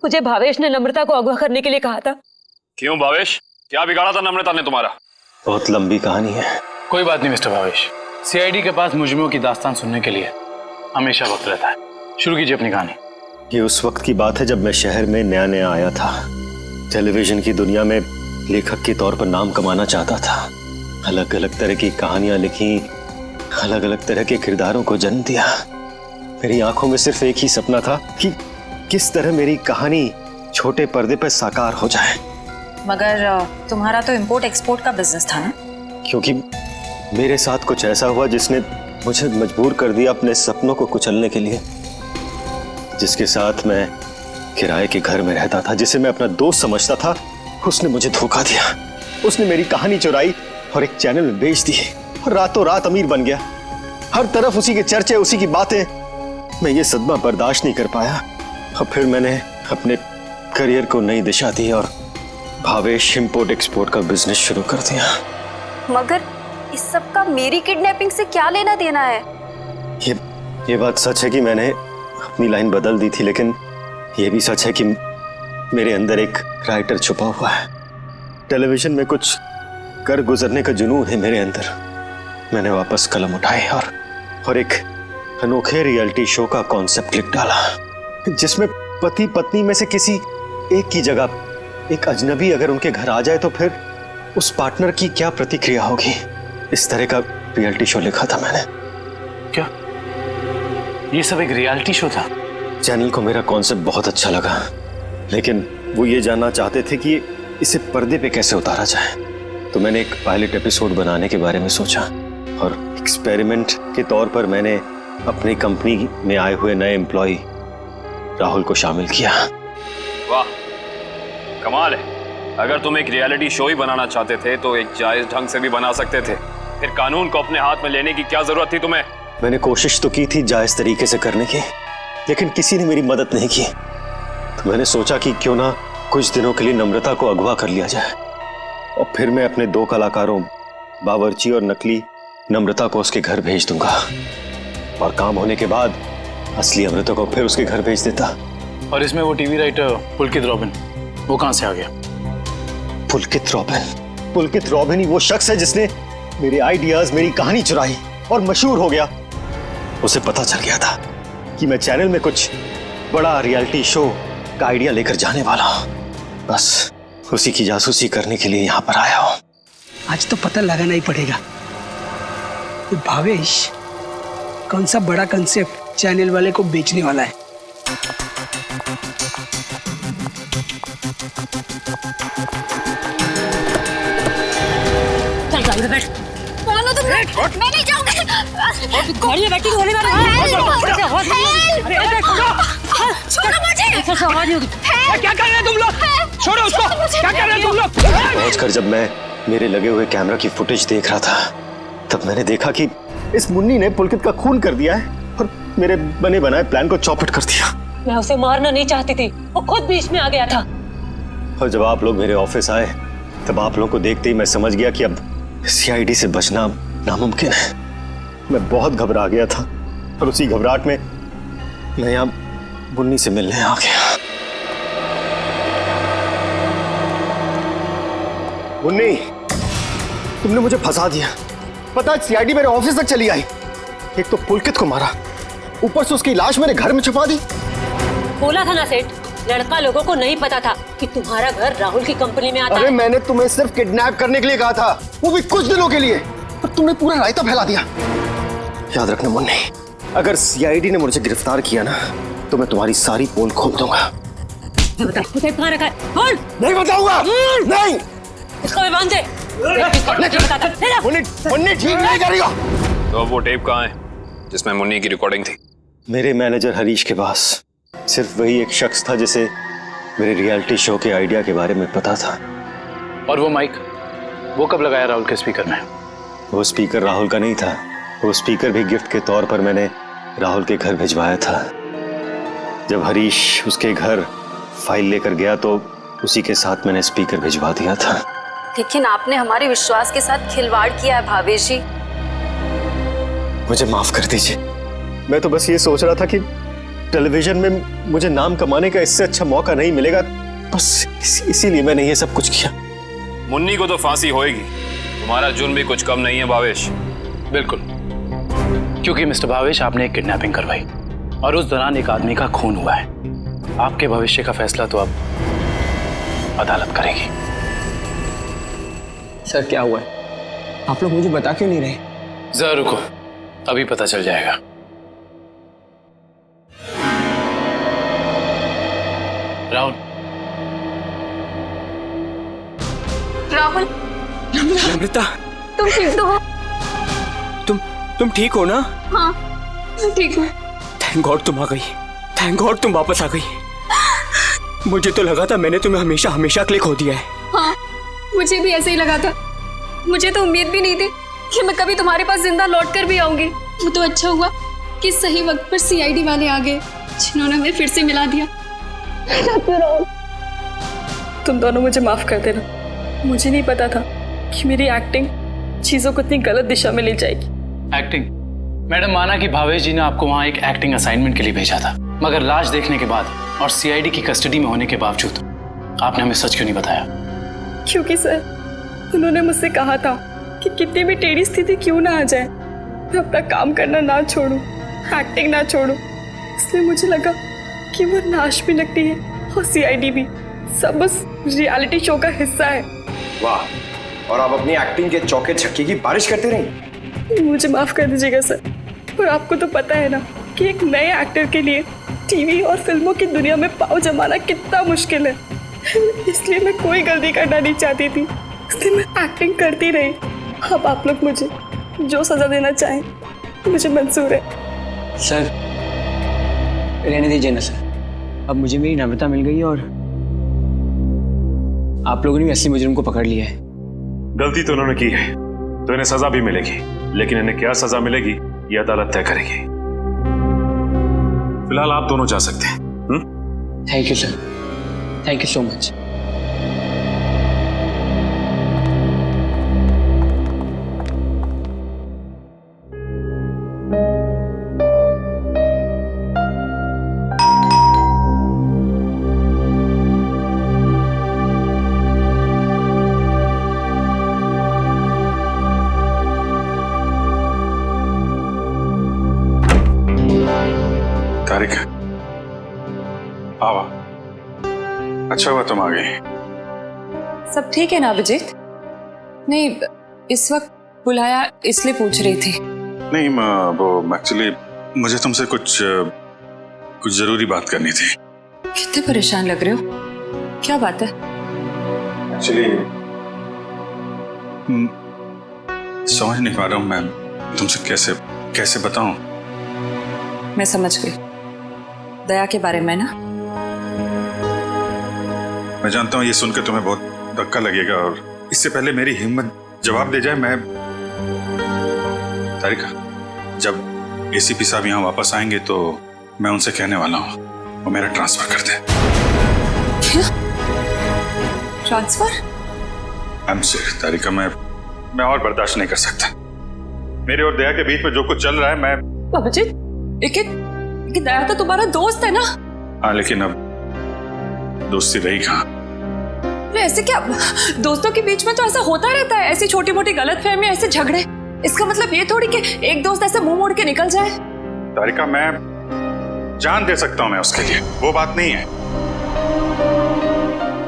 मुझे भावेश ने नम्रता को अगवा करने के लिए कहा था। क्यों भावेश, क्या बिगाड़ा था नम्रता ने तुम्हारा? बहुत लंबी कहानी है। कोई बात नहीं मिस्टर भावेश, सीआईडी के पास मुजरिमों की दास्तान सुनने के लिए हमेशा वक्त रहता है। शुरू कीजिए अपनी कहानी। ये उस वक्त की बात है जब मैं शहर में नया नया आया था। टेलीविजन की दुनिया में लेखक के तौर पर नाम कमाना चाहता था। अलग अलग तरह की कहानियां लिखी, अलग अलग तरह के किरदारों को जन्म दिया। मेरी आंखों में सिर्फ एक ही सपना था कि किस तरह मेरी कहानी छोटे पर्दे पर साकार हो जाए। मगर तुम्हारा तो इंपोर्ट एक्सपोर्ट का बिजनेस था ना? क्योंकि मेरे साथ कुछ ऐसा हुआ जिसने मुझे मजबूर कर दिया अपने सपनों को कुचलने के लिए। जिसके साथ मैं किराए के घर में रहता था, जिसे मैं अपना दोस्त समझता था, उसने मुझे धोखा दिया। उसने मेरी कहानी चुराई और एक चैनल में बेच दी और रातों रात अमीर बन गया। हर तरफ उसी के चर्चे, उसी की बातें। मैं ये सदमा बर्दाश्त नहीं कर पाया और फिर मैंने अपने करियर को नई दिशा दी और भावेश इंपोर्ट एक्सपोर्ट का बिजनेस शुरू कर दिया। मगर इस सब का मेरी किडनैपिंग से क्या लेना देना है? ये बात सच है कि मैंने अपनी लाइन बदल दी थी, लेकिन ये भी सच है कि मेरे अंदर एक राइटर छुपा हुआ है। टेलीविजन में कुछ कर गुजरने का जुनून है मेरे अंदर। मैंने वापस कलम उठाई और एक अनोखे रियलिटी शो का कॉन्सेप्ट लिख डाला, जिसमें पति पत्नी में से किसी एक की जगह एक अजनबी अगर उनके घर आ जाए तो फिर उस पार्टनर की क्या प्रतिक्रिया होगी। इस तरह का रियलिटी शो लिखा था मैंने। क्या ये सब एक रियलिटी शो था? चैनल को मेरा कॉन्सेप्ट बहुत अच्छा लगा, लेकिन वो ये जानना चाहते थे कि इसे पर्दे पे कैसे उतारा जाए। तो मैंने एक पायलट एपिसोड बनाने के बारे में सोचा और एक्सपेरिमेंट के तौर पर मैंने अपनी कंपनी में आए हुए नए एम्प्लॉय राहुल को शामिल किया। वाह, कमाल है। अगर तुम एक रियलिटी शो ही बनाना चाहते थे तो एक जायज ढंग से भी बना सकते थे। फिर कानून को अपने हाथ में लेने की क्या जरूरत थी तुम्हें? मैंने कोशिश तो की थी जायज तरीके से करने की, लेकिन किसी ने मेरी मदद नहीं की। तो मैंने सोचा कि क्यों ना कुछ दिनों के लिए नम्रता को अगवा कर लिया जाए और फिर मैं अपने 2 कलाकारों बावर्ची और नकली नम्रता को उसके घर भेज दूंगा और काम होने के बाद असली अमृता को फिर उसके घर भेज देता। और इसमें वो टीवी राइटर पुलकित रॉबिन, वो कहां से आ गया? पुलकित रॉबिन ही वो शख्स है जिसने मेरे आइडियाज, मेरी कहानी चुराई और मशहूर हो गया। उसे पता चल गया था कि मैं चैनल में कुछ बड़ा रियलिटी शो का आइडिया लेकर जाने वाला हूं। बस उसी की जासूसी करने के लिए यहाँ पर आया हूँ। आज तो पता लगाना ही पड़ेगा कि भावेश कौन सा बड़ा कंसेप्ट चैनल वाले को बेचने वाला है। चल गाड़ी में बैठ। मानो तुम, मैं नहीं जाऊंगी। गाड़ी में बैठी गोली मारो। छोड़ो मुझे। क्या कर रहे हैं तुम लोग? छोड़ो उसको। क्या कर रहे हैं तुम लोग? पहुंचकर जब मैं मेरे लगे हुए कैमरा की फुटेज देख रहा था, तब मैंने देखा कि इस मुन्नी ने पुलकित का खून कर दिया है और मेरे बने बनाए प्लान को चौपट कर दिया। मैं उसे मारना नहीं चाहती थी, वो खुद बीच में आ गया था। और जब आप लोग मेरे ऑफिस आए, तब आप लोगों को देखते ही मैं समझ गया कि अब सीआईडी से बचना नामुमकिन है। मैं बहुत घबरा गया था और उसी घबराहट में मैं यहाँ मुन्नी से मिलने आ गया। मुन्नी, तुमने मुझे फंसा दिया। पता है सीआईडी मेरे ऑफिस तक चली आई। एक तो पुलकित को मारा, ऊपर से उसकी लाश मेरे घर में छुपा दी। बोला था ना सेठ, लड़का लोगों को नहीं पता था कि तुम्हारा घर राहुल की कंपनी में आता अरे है। मैंने तुम्हें सिर्फ किडनैप करने के लिए कहा था, वो भी कुछ दिनों के लिए, पर तुमने पूरा रायता फैला दिया। याद रखना मुन्नी, अगर सीआईडी ने मुझे गिरफ्तार किया ना, तो मैं तुम्हारी सारी पोल खोल दूंगा। बता कहाँ रखा है? बोल। नहीं बताऊंगा। नहीं। इसको भी बांध दे। मुन्नी ठीक नहीं करेगा। तो अब वो टेप कहाँ है जिसमें मुन्नी की रिकॉर्डिंग थी? मेरे मैनेजर हरीश के पास। सिर्फ वही एक शख्स था जिसे मेरे रियलिटी शो के आइडिया के बारे में पता था। और वो माइक, वो कब लगाया राहुल के स्पीकर में? वो स्पीकर राहुल का नहीं था। वो स्पीकर भी गिफ्ट के तौर पर मैंने राहुल के घर भिजवाया था। जब हरीश उसके घर फाइल लेकर गया तो उसी के साथ मैंने स्पीकर भिजवा दिया था। लेकिन आपने हमारे विश्वास के साथ खिलवाड़ किया है भावेश जी। मुझे माफ कर दीजिए। मैं तो बस ये सोच रहा था कि टेलीविजन में मुझे नाम कमाने का इससे अच्छा मौका नहीं मिलेगा, बस इसीलिए मैंने ये सब कुछ किया। मुन्नी को तो फांसी होएगी, तुम्हारा जुर्म भी कुछ कम नहीं है भावेश। बिल्कुल, क्योंकि मिस्टर भावेश आपने एक किडनैपिंग करवाई और उस दौरान एक आदमी का खून हुआ है। आपके भविष्य का फैसला तो अब अदालत करेगी। सर क्या हुआ है? आप लोग मुझे बता क्यों नहीं रहे? जरा रुको, अभी पता चल जाएगा। राहुल। राहुल। अमृता, तुम ठीक तो हो? तुम ठीक हो ना? हाँ, मैं ठीक हूँ। थैंक गॉड तुम आ गई। थैंक गॉड तुम वापस आ गई। मुझे तो लगा था मैंने तुम्हें हमेशा हमेशा के लिए खो दिया है। हाँ, मुझे भी ऐसे ही लगा था। मुझे तो उम्मीद भी नहीं थी कि मैं कभी तुम्हारे पास जिंदा लौट कर भी आऊंगी। वो तो अच्छा हुआ कि सही वक्त पर सीआईडी वाले आ गए, जिन्होंने हमें फिर से मिला दिया। तुम दोनों मुझे माफ कर देना। मुझे नहीं पता था कि मेरी एक्टिंग चीजों को इतनी गलत दिशा में ले जाएगी। एक्टिंग? मैडम, माना कि भावेश जी ने आपको वहां एक एक्टिंग असाइनमेंट के लिए भेजा था, मगर लाश देखने के बाद और सीआईडी की कस्टडी में होने के बावजूद आपने हमें सच क्यों नहीं बताया? क्योंकि सर, उन्होंने मुझसे कहा था कि कितनी भी टेढ़ी स्थिति क्यों ना आ जाए, मैं अपना काम करना ना छोड़ूं, एक्टिंग ना छोड़ूं। इसलिए मुझे लगा कि वो नाश भी लगती है और सीआईडी भी, सब बस रियलिटी शो का हिस्सा है। वाह, और आप अपनी एक्टिंग के चौके छक्के की बारिश करते रही। मुझे माफ कर दीजिएगा सर, और आपको तो पता है ना कि एक नए एक्टर के लिए टीवी और फिल्मों की दुनिया में पाँव जमाना कितना मुश्किल है। इसलिए मैं कोई गलती करना नहीं चाहती थी, इसलिए मैं एक्टिंग करती रही। अब आप लोग मुझे जो सजा देना चाहें मुझे मंजूर है। सर रहने दीजिए ना सर, अब मुझे मेरी नम्रता मिल गई और आप लोगों ने भी असली मुजरिम को पकड़ लिया है। गलती तो उन्होंने की है, तो इन्हें सजा भी मिलेगी, लेकिन इन्हें क्या सजा मिलेगी ये अदालत तय करेगी। फिलहाल आप दोनों जा सकते हैं। Thank you sir, thank you so much. Tarika, आवा, अच्छा हुआ तुम आ गई। सब ठीक है ना अभिजीत? नहीं, इस वक्त बुलाया इसलिए पूछ रही थी। नहीं वो एक्चुअली मुझे तुमसे कुछ जरूरी बात करनी थी। कितने परेशान लग रहे हो, क्या बात है? एक्चुअली समझ नहीं पा रहा हूँ मैं तुमसे कैसे बताऊं। मैं समझ गई, दया के बारे में ना? मैं जानता हूँ ये सुनकर तुम्हें बहुत धक्का लगेगा, और इससे पहले मेरी हिम्मत जवाब दे जाए, मैं तारिका, जब एसीपी साहब यहाँ वापस आएंगे तो मैं उनसे कहने वाला हूँ वो मेरा ट्रांसफर कर दे। क्या ट्रांसफर? आई एम सॉरी तारिका, मैं और बर्दाश्त नहीं कर सकता। मेरे और दया के बीच में जो कुछ चल रहा है, मैं अभिजीत, लेकिन दया तो तुम्हारा दोस्त है ना? हाँ, लेकिन अब दोस्ती रही कहाँ? अरे ऐसे क्या, दोस्तों के बीच में तो ऐसा होता रहता है, ऐसी छोटी मोटी गलतफहमी, ऐसे झगड़े। इसका मतलब ये थोड़ी कि एक दोस्त ऐसे मुंह मोड़ के निकल जाए। तारिका, मैं जान दे सकता हूं मैं उसके लिए, वो बात नहीं है,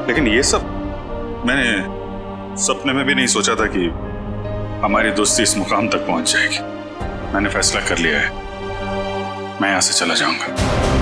लेकिन ये सब मैंने सपने में भी नहीं सोचा था कि हमारी दोस्ती इस मुकाम तक पहुंच जाएगी। मैंने फैसला कर लिया है, मैं यहां से चला जाऊंगा।